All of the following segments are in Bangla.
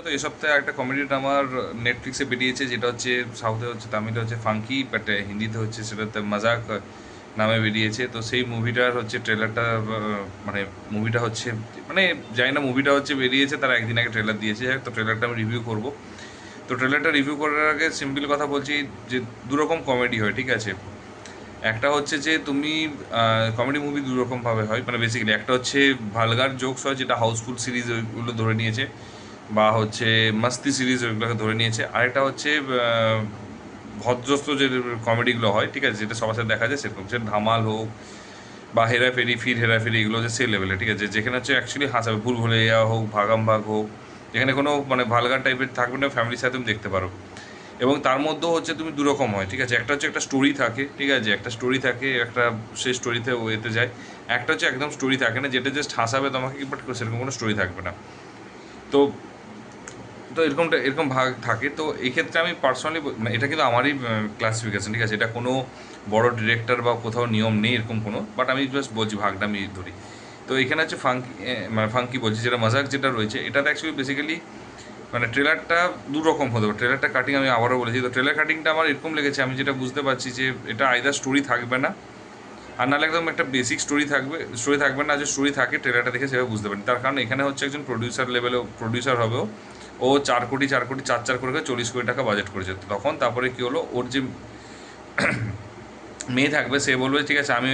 তো এই সপ্তাহে একটা কমেডি ড্রামার নেটফ্লিক্সে বেরিয়েছে, যেটা হচ্ছে সাউথে হচ্ছে, তামিলে হচ্ছে ফাঙ্কি, বাট হিন্দিতে হচ্ছে সেটাতে মজাক নামে বেরিয়েছে। তো সেই মুভিটার হচ্ছে ট্রেলারটা, মানে মুভিটা হচ্ছে, মানে জানি না, মুভিটা হচ্ছে বেরিয়েছে তারা একদিন আগে ট্রেলার দিয়েছে, তো ট্রেলারটা আমি রিভিউ করব। তো ট্রেলারটা রিভিউ করার আগে সিম্পল কথা বলছি যে দুরকম কমেডি হয়, ঠিক আছে। একটা হচ্ছে যে তুমি কমেডি মুভি দুরকমভাবে হয়, মানে বেসিক্যালি একটা হচ্ছে ভালগার জোকস হয়, যেটা হাউসফুল সিরিজ ওইগুলো ধরে নিয়েছে, বা হচ্ছে মাস্তি সিরিজ ওইগুলোকে ধরে নিয়েছে। আরেকটা হচ্ছে ভদ্রস্থ যে কমেডিগুলো হয়, ঠিক আছে, যেটা সবার সাথে দেখা যায় সেরকম, সে ধামাল হোক বা হেরাফেরি, ফির হেরাফেরি, এগুলো হচ্ছে সেই লেভেলে, ঠিক আছে, যেখানে হচ্ছে অ্যাকচুয়ালি হাসাবে, ভুল ভুলাইয়া হোক, ভাগাম ভাগ হোক, যেখানে কোনো মানে ভালগার টাইপের থাকবে না, ফ্যামিলির সাথে তুমি দেখতে পারো। এবং তার মধ্যেও হচ্ছে তুমি দুরকম হয়, ঠিক আছে, একটা হচ্ছে একটা স্টোরি থাকে, ঠিক আছে, একটা স্টোরি থাকে, একটা সেই স্টোরিতে ওয়েতে যায়। একটা হচ্ছে একদম স্টোরি থাকে না, যেটা জাস্ট হাসাবে তোমাকে, বাট সেরকম কোনো স্টোরি থাকবে না। তো তো এরকম ভাগ থাকে। তো এই ক্ষেত্রে আমি পার্সোনালি, এটা কিন্তু আমারই ক্লাসিফিকেশন, ঠিক আছে, এটা কোনো বড় ডিরেক্টর বা কোথাও নিয়ম নেই এরকম কোনো, বাট আমি জাস্ট বলছি ভাগটা আমি ধরি। তো এখানে হচ্ছে ফাঙ্কি, মানে ফাঙ্কি বলছি, যেটা মজাক যেটা রয়েছে, এটাতে অ্যাকচুয়ালি বেসিক্যালি মানে ট্রেলারটা দু রকম হতে পারে। ট্রেলারটা কাটিং আমি আবারও বলেছি, তো ট্রেলার কাটিংটা আমার এরকম লেগেছে, আমি যেটা বুঝতে পারছি যে এটা আইদার স্টোরি থাকবে না, আর নাহলে একদম একটা বেসিক স্টোরি থাকবে না, যে স্টোরি থাকে ট্রেলারটা দেখে সেভাবে বুঝতে পারি। তার কারণ এখানে হচ্ছে একজন প্রডিউসার লেভেলেও প্রডিউসার হবেও, ও 4 কোটি 4 করে 40 কোটি টাকা বাজেট করেছে। তো তখন তারপরে কী হলো, ওর যে মেয়ে থাকবে সে বলবে ঠিক আছে আমি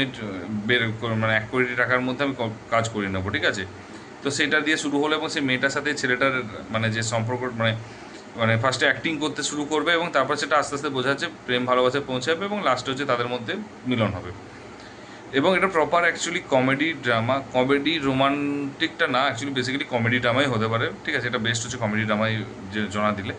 মানে 1 কোটি টাকার মধ্যে আমি কাজ করে নেবো, ঠিক আছে। তো সেটা দিয়ে শুরু হলো, এবং সেই মেয়েটার সাথে ছেলেটার মানে যে সম্পর্ক, মানে মানে ফার্স্টে অ্যাক্টিং করতে শুরু করবে, এবং তারপর সেটা আস্তে আস্তে বোঝা যাচ্ছে প্রেম ভালোবাসায় পৌঁছাবে, এবং লাস্টে হচ্ছে তাদের মধ্যে মিলন হবে। এবং এটা proper actually comedy drama, comedy রোমান্টিকটা না, অ্যাকচুয়ালি বেসিক্যালি কমেডি ড্রামাই হতে পারে, ঠিক আছে, এটা বেস্ট হচ্ছে কমেডি ড্রামাই যে জনা দিলে।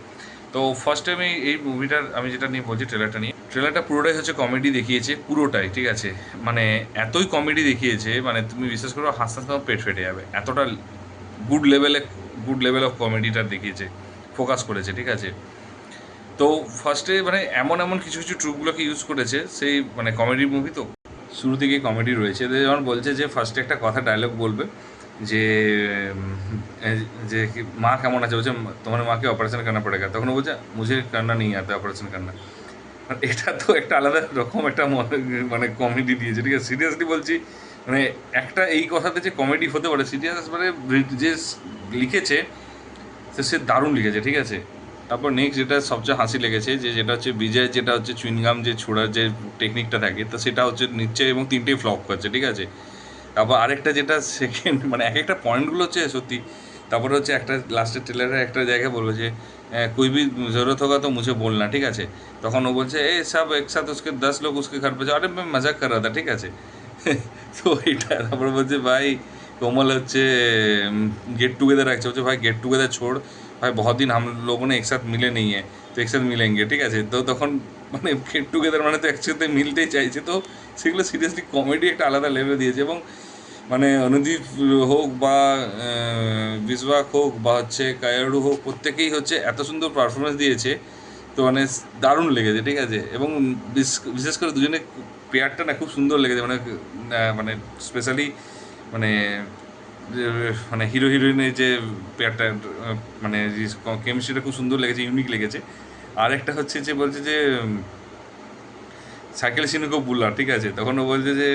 তো ফার্স্টে আমি এই মুভিটার, আমি যেটা নিয়ে বলছি ট্রেলারটা নিয়ে, ট্রেলারটা পুরোটাই হচ্ছে কমেডি দেখিয়েছে, পুরোটাই, ঠিক আছে। মানে এতই কমেডি দেখিয়েছে, মানে তুমি বিশ্বাস করো হাসতে হাসতে তোমার পেট ফেটে যাবে, এতটা গুড লেভেলে, গুড লেভেল অফ কমেডিটা দেখিয়েছে, ফোকাস করেছে, ঠিক আছে। তো ফার্স্টে মানে এমন এমন কিছু কিছু ট্রুকগুলোকে ইউজ করেছে, সেই মানে কমেডি মুভি তো শুরু থেকেই কমেডি রয়েছে। এদের যেমন বলছে যে ফার্স্টে একটা কথা ডায়লগ বলবে যে যে মা কেমন আছে, বলছে তোমার মাকে অপারেশন করনা পড়েগা, তখন ও বলছে মুঝে করনা নেই আতা অপারেশন করনা। মানে এটা তো একটা আলাদা রকম একটা মানে কমেডি দিয়েছে, ঠিক আছে, সিরিয়াসলি বলছি। মানে একটা এই কথাতে যে কমেডি হতে পারে সিরিয়াস, মানে যে লিখেছে সে দারুণ লিখেছে, ঠিক আছে। তারপর নেক্সট যেটা সবচেয়ে হাসি লেগেছে, যেটা হচ্ছে বিজয়, যেটা হচ্ছে চুইনগাম যে ছোড়ার যে টেকনিকটা থাকে, তো সেটা হচ্ছে নিচ্ছে এবং তিনটেই ফ্লপ করছে, ঠিক আছে। তারপর আরেকটা যেটা সেকেন্ড, মানে এক একটা পয়েন্টগুলো হচ্ছে সত্যি। তারপরে হচ্ছে একটা লাস্টের ট্রেলারে একটা জায়গায় বলবো যে कोई भी ज़रूरत होगा तो मुझे बोलना, ঠিক আছে। তখন ও বলছে এ সব একসাথে उसके 10 लोग उसके घर पे जाओ, আরে मैं मजाक कर रहा था, ঠিক আছে। তো এটা তারপরে বলছে ভাই कोमल হচ্ছে गेट टुगेदर রাখছে, বলছে ভাই गेट टुगेदर छोड़ भाई, बहुत दिन हम लोगों ने एक साथ मिले नहीं है, তো একসাথে মিলেঙ্গে, ঠিক আছে। তো তখন মানে গেট টুগেদার মানে তো একসাথে মিলতেই চাইছে, তো সেগুলো সিরিয়াসলি কমেডি একটা আলাদা লেভেলে দিয়েছে। এবং মানে অনুদীপ হোক বা বিশওয়াক হোক বা হচ্ছে কায়ারু হোক, প্রত্যেকেই হচ্ছে এত সুন্দর পারফরমেন্স দিয়েছে, তো মানে দারুণ লেগেছে, ঠিক আছে। এবং বিশেষ করে দুজনে পেয়ারটা না খুব সুন্দর লেগেছে, মানে মানে স্পেশালি মানে মানে হিরো হিরোইনের যে পেয়ারটা, মানে কেমিস্ট্রিটা খুব সুন্দর লেগেছে, ইউনিক লেগেছে। আর একটা হচ্ছে যে বলছে যে সাইকেল সিনুকে বুলা, ঠিক আছে, তখন ও বলছে যে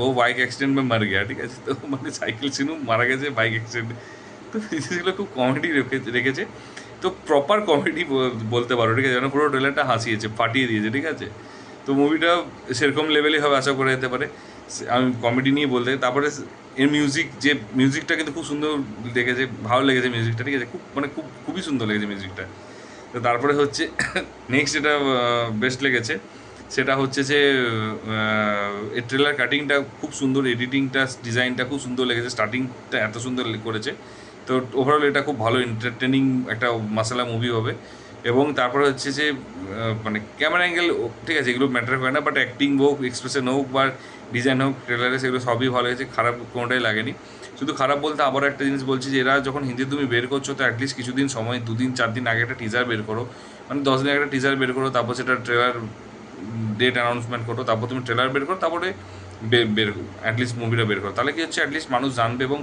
ও বাইক অ্যাক্সিডেন্ট মে মার গিয়া, ঠিক আছে। তো মানে সাইকেল সিনু মারা গেছে বাইক অ্যাক্সিডেন্টে। তো জিনিসগুলো খুব কমেডি রেখেছে। তো প্রপার কমেডি বলতে পারো, ঠিক আছে, যেন পুরো ট্রেলারটা হাসিয়েছে, ফাটিয়ে দিয়েছে, ঠিক আছে। তো মুভিটা সেরকম লেভেলই হবে আশা করা যেতে পারে। আমি কমেডি নিয়ে বলতে, তারপরে এর মিউজিক, যে মিউজিকটা কিন্তু খুব সুন্দর লেগেছে, ভালো লেগেছে মিউজিকটা, ঠিক আছে, খুব মানে খুবই সুন্দর লেগেছে মিউজিকটা। তো তারপরে হচ্ছে নেক্সট যেটা বেস্ট লেগেছে, সেটা হচ্ছে যে এর ট্রেলার কাটিংটা খুব সুন্দর, এডিটিংটা, ডিজাইনটা খুব সুন্দর লেগেছে, স্টার্টিংটা এত সুন্দর করেছে। তো ওভারঅল এটা খুব ভালো এন্টারটেনিং একটা মশলা মুভি হবে। এবং তারপরে হচ্ছে যে মানে ক্যামেরা অ্যাঙ্গেল, ঠিক আছে, এগুলো ম্যাটার করে না, বাট অ্যাক্টিং হোক, এক্সপ্রেশন হোক বা ডিজাইন হোক ট্রেলারে, সেগুলো সবই ভালো হয়েছে, খারাপ কোনোটাই লাগেনি। শুধু খারাপ বলতে আবার একটা জিনিস বলছি, যে এরা যখন হিন্দি তুমি বের করছো, তো অ্যাটলিস্ট কিছুদিন সময়, 2 দিন 4 দিন আগে একটা টিজার বের করো, মানে 10 দিন একটা টিজার বের করো, তারপর সেটা ট্রেলার ডেট অ্যানাউন্সমেন্ট করো, তারপর তুমি ট্রেলার বের করো, তারপরে বের অ্যাটলিস্ট মুভিটা বের করো, তাহলে কি হচ্ছে অ্যাটলিস্ট মানুষ জানবে। এবং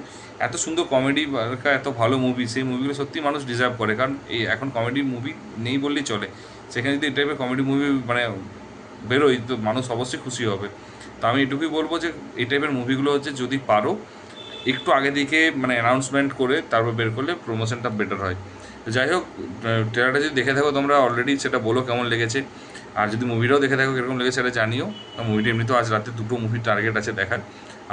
এত সুন্দর কমেডি, এত ভালো মুভি, সেই মুভিগুলো সত্যি মানুষ ডিজার্ভ করে। কারণ এই এখন কমেডি মুভি নেই বললেই চলে, সেখানে যদি এই টাইপের কমেডি মুভি মানে বেরোয় তো মানুষ অবশ্যই খুশি হবে। তো আমি এটুকুই বলবো যে এই টাইপের মুভিগুলো হচ্ছে যদি পারো একটু আগে দিকে মানে অ্যানাউন্সমেন্ট করে তারপর বের করলে প্রমোশনটা বেটার হয়। তো যাই হোক, ট্রেলারটা যদি দেখে থাকো তোমরা অলরেডি সেটা বলো কেমন লেগেছে, আর যদি মুভিটাও দেখে থাকো কীরকম লেগেছে সেটা জানিও। মুভিটা এমনিতেও আজ রাতে 2টো মুভির টার্গেট আছে দেখার।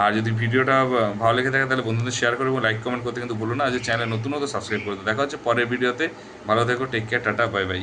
আর যদি ভিডিওটা ভালো লেগে থাকে তাহলে বন্ধুদের শেয়ার করো এবং লাইক কমেন্ট করতে কিন্তু ভুলো না। আর যে চ্যানেল নতুন হতো সাবস্ক্রাইব করে দাও। দেখা হচ্ছে পরের ভিডিওতে। ভালো থেকো, take care, tata, bye by.